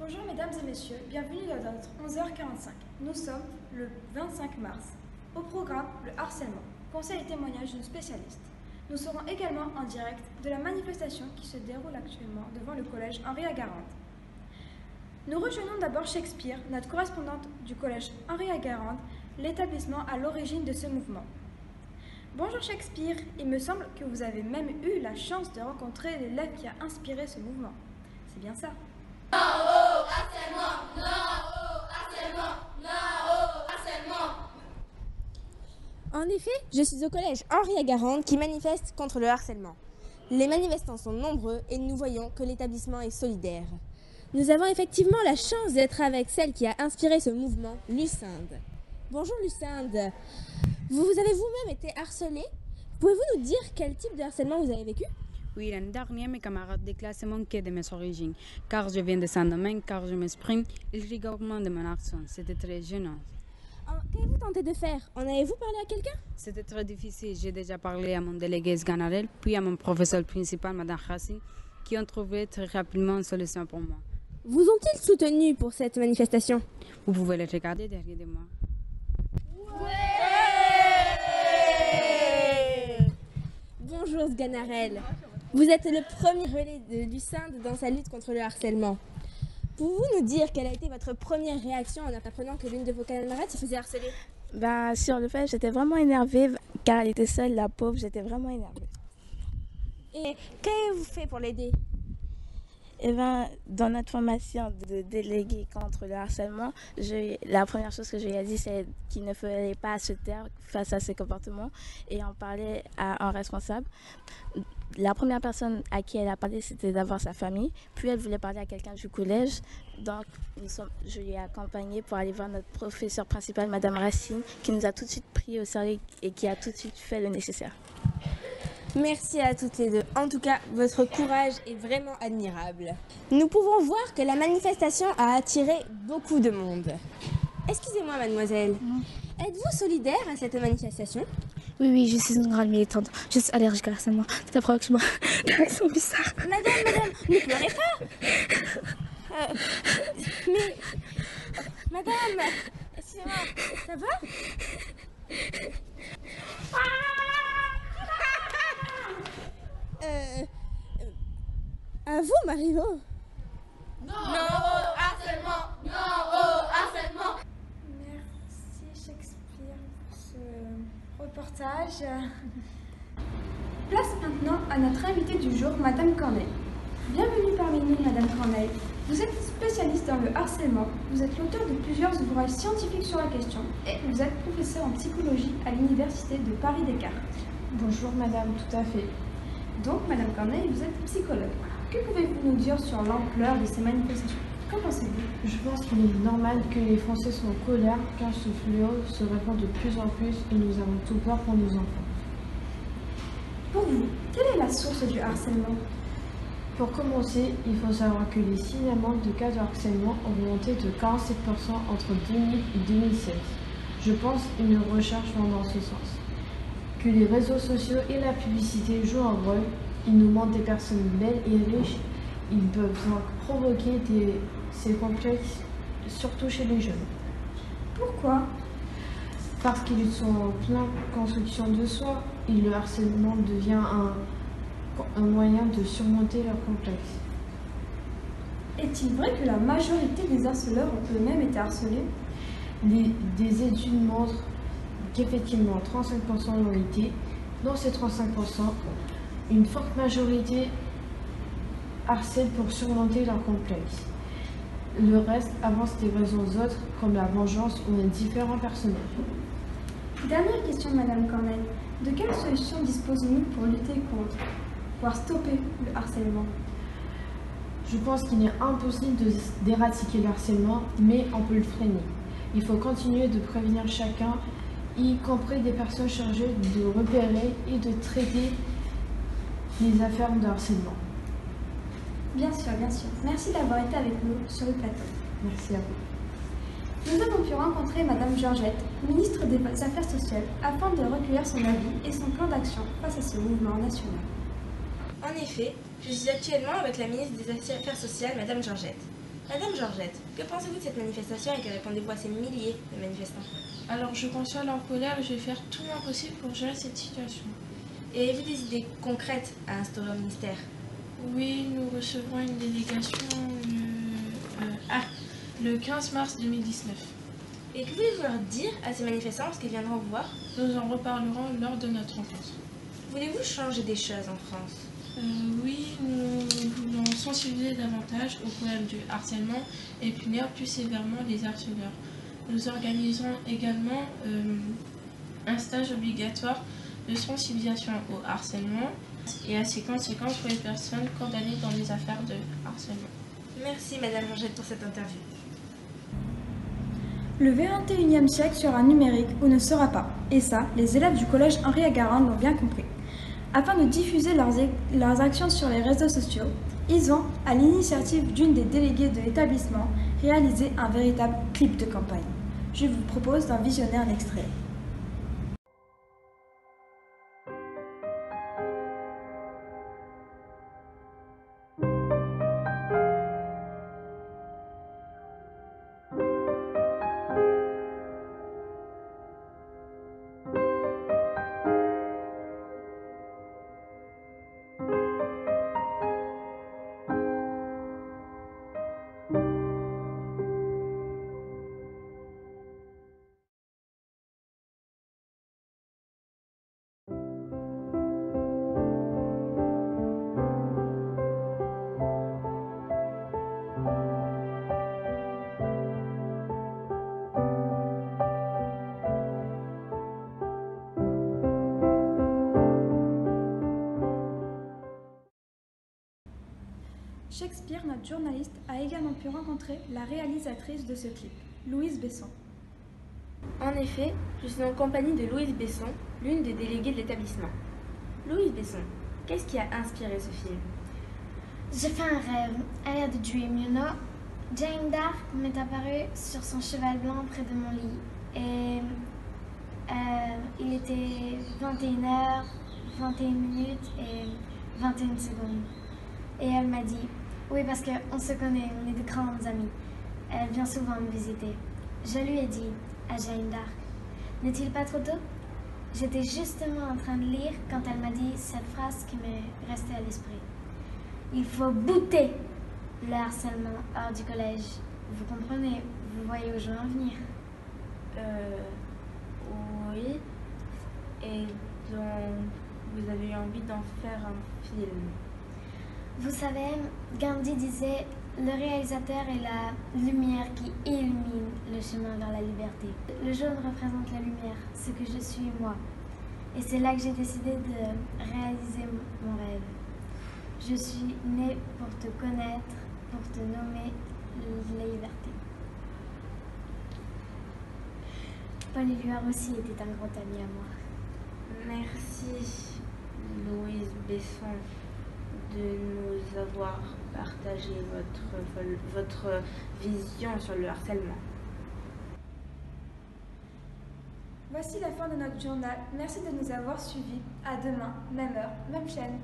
Bonjour mesdames et messieurs, bienvenue dans notre 11h45. Nous sommes le 25 mars. Au programme, le harcèlement, conseil et témoignage d'une spécialiste. Nous serons également en direct de la manifestation qui se déroule actuellement devant le collège Henri Agarande. Nous rejoignons d'abord Shakespeare, notre correspondante du collège Henri Agarande, l'établissement à l'origine de ce mouvement. Bonjour Shakespeare, il me semble que vous avez même eu la chance de rencontrer l'élève qui a inspiré ce mouvement. C'est bien ça? Non au harcèlement, non au harcèlement, non au harcèlement. En effet, je suis au collège Henri Agarande qui manifeste contre le harcèlement. Les manifestants sont nombreux et nous voyons que l'établissement est solidaire. Nous avons effectivement la chance d'être avec celle qui a inspiré ce mouvement, Lucinde. Bonjour Lucinde. Vous avez vous-même été harcelée. Pouvez-vous nous dire quel type de harcèlement vous avez vécu? Oui, l'année dernière, mes camarades de classe se manquaient de mes origines, car je viens de Saint-Domingue, car je m'exprime, ils rigolent de mon accent. C'était très gênant. Qu'avez-vous tenté de faire? En avez-vous parlé à quelqu'un? C'était très difficile. J'ai déjà parlé à mon délégué Sganarelle, puis à mon professeur principal, Mme Racine, qui ont trouvé très rapidement une solution pour moi. Vous ont-ils soutenu pour cette manifestation? Vous pouvez les regarder derrière de moi. Bonjour Sganarelle. Vous êtes le premier relais de Lucinde dans sa lutte contre le harcèlement. Pouvez-vous nous dire quelle a été votre première réaction en apprenant que l'une de vos camarades se faisait harceler? Sur le fait, j'étais vraiment énervée car elle était seule, la pauvre, j'étais vraiment énervée. Et qu'avez-vous fait pour l'aider? Dans notre formation de délégué contre le harcèlement, la première chose que je lui ai dit, c'est qu'il ne fallait pas se taire face à ces comportements et en parler à un responsable. La première personne à qui elle a parlé, c'était d'abord sa famille. Puis elle voulait parler à quelqu'un du collège. Donc je l'ai accompagnée pour aller voir notre professeur principal, Mme Racine, qui nous a tout de suite pris au sérieux et qui a tout de suite fait le nécessaire. Merci à toutes les deux. En tout cas, votre courage est vraiment admirable. Nous pouvons voir que la manifestation a attiré beaucoup de monde. Excusez-moi, mademoiselle. Êtes-vous solidaire à cette manifestation? Oui, je suis une grande militante. Je suis allergique à l'harcèlement. C'est la preuve que je m'en... Ils sont bizarres. Madame, ne pleurez pas. Mais... Madame, excusez-moi, ça va? À vous, Marivaux. Non au harcèlement, non au harcèlement. Merci Shakespeare pour ce reportage. Place maintenant à notre invitée du jour, Madame Corneille. Bienvenue parmi nous, Madame Corneille. Vous êtes spécialiste dans le harcèlement, vous êtes l'auteur de plusieurs ouvrages scientifiques sur la question et vous êtes professeur en psychologie à l'Université de Paris-Descartes. Bonjour Madame, tout à fait. Donc, Madame Corneille, vous êtes psychologue. Que pouvez-vous nous dire sur l'ampleur de ces manifestations? Qu'en pensez-vous? Je pense qu'il est normal que les Français soient en colère car ce fléau se répand de plus en plus et nous avons tout peur pour nos enfants. Pour vous, quelle est la source du harcèlement? Pour commencer, il faut savoir que les signalements de cas de harcèlement ont augmenté de 47% entre 2000 et 2016. Je pense qu'une recherche va dans ce sens. Que les réseaux sociaux et la publicité jouent un rôle, ils nous montrent des personnes belles et riches, ils peuvent donc provoquer ces complexes, surtout chez les jeunes. Pourquoi? Parce qu'ils sont en pleine construction de soi et le harcèlement devient un moyen de surmonter leurs complexes. Est-il vrai que la majorité des harceleurs ont eux-mêmes été harcelés? Des études montrent qu'effectivement 35% l'ont été. Dans ces 35%, une forte majorité harcèle pour surmonter leurs complexes. Le reste avance des raisons autres comme la vengeance ou un différent personnel. Dernière question, Madame Corneille. De quelles solutions disposons-nous pour lutter contre, voire stopper le harcèlement? Je pense qu'il est impossible d'éradiquer le harcèlement, mais on peut le freiner. Il faut continuer de prévenir chacun, y compris des personnes chargées de repérer et de traiter les affaires de harcèlement. Bien sûr, bien sûr. Merci d'avoir été avec nous sur le plateau. Merci à vous. Nous avons pu rencontrer Madame Georgette, ministre des Affaires sociales, afin de recueillir son avis et son plan d'action face à ce mouvement national. En effet, je suis actuellement avec la ministre des Affaires sociales, Madame Georgette. Madame Georgette, que pensez-vous de cette manifestation et que répondez-vous à ces milliers de manifestants? Alors je conçois leur colère et je vais faire tout mon possible pour gérer cette situation. Et avez-vous des idées concrètes à instaurer au ministère? Oui, nous recevrons une délégation le 15 mars 2019. Et que voulez-vous leur dire à ces manifestants lorsqu'ils viendront vous voir? Nous en reparlerons lors de notre rencontre. Voulez-vous changer des choses en France? Oui, nous voulons sensibiliser davantage au problème du harcèlement et punir plus sévèrement les harceleurs. Nous organiserons également un stage obligatoire de sensibilisation au harcèlement et à ses conséquences pour les personnes condamnées dans les affaires de harcèlement. Merci Madame Georgette pour cette interview. Le 21e siècle sera numérique ou ne sera pas. Et ça, les élèves du collège Henri Agarin l'ont bien compris. Afin de diffuser leurs actions sur les réseaux sociaux, ils ont, à l'initiative d'une des déléguées de l'établissement, réalisé un véritable clip de campagne. Je vous propose d'en visionner un extrait. Shakespeare, notre journaliste, a également pu rencontrer la réalisatrice de ce clip, Louise Besson. En effet, je suis en compagnie de Louise Besson, l'une des déléguées de l'établissement. Louise Besson, qu'est-ce qui a inspiré ce film? J'ai fait un rêve, I had a dream, you know. Jeanne d'Arc m'est apparue sur son cheval blanc près de mon lit. Et il était 21h, 21 minutes et 21 secondes. Et elle m'a dit, oui parce qu'on se connaît, on est de grandes amies. Elle vient souvent me visiter. Je lui ai dit à Jeanne d'Arc, n'est-il pas trop tôt? J'étais justement en train de lire quand elle m'a dit cette phrase qui m'est restée à l'esprit. Il faut bouter le harcèlement hors du collège. Vous comprenez, vous voyez où je veux en venir. Oui. Et donc, vous avez eu envie d'en faire un film? Vous savez, Gandhi disait, le réalisateur est la lumière qui illumine le chemin vers la liberté. Le jaune représente la lumière, ce que je suis moi. Et c'est là que j'ai décidé de réaliser mon rêve. Je suis née pour te connaître, pour te nommer la liberté. Paul Éluard aussi était un grand ami à moi. Merci, Louise Besson, de nous avoir partagé votre vision sur le harcèlement. Voici la fin de notre journal. Merci de nous avoir suivis. À demain, même heure, même chaîne.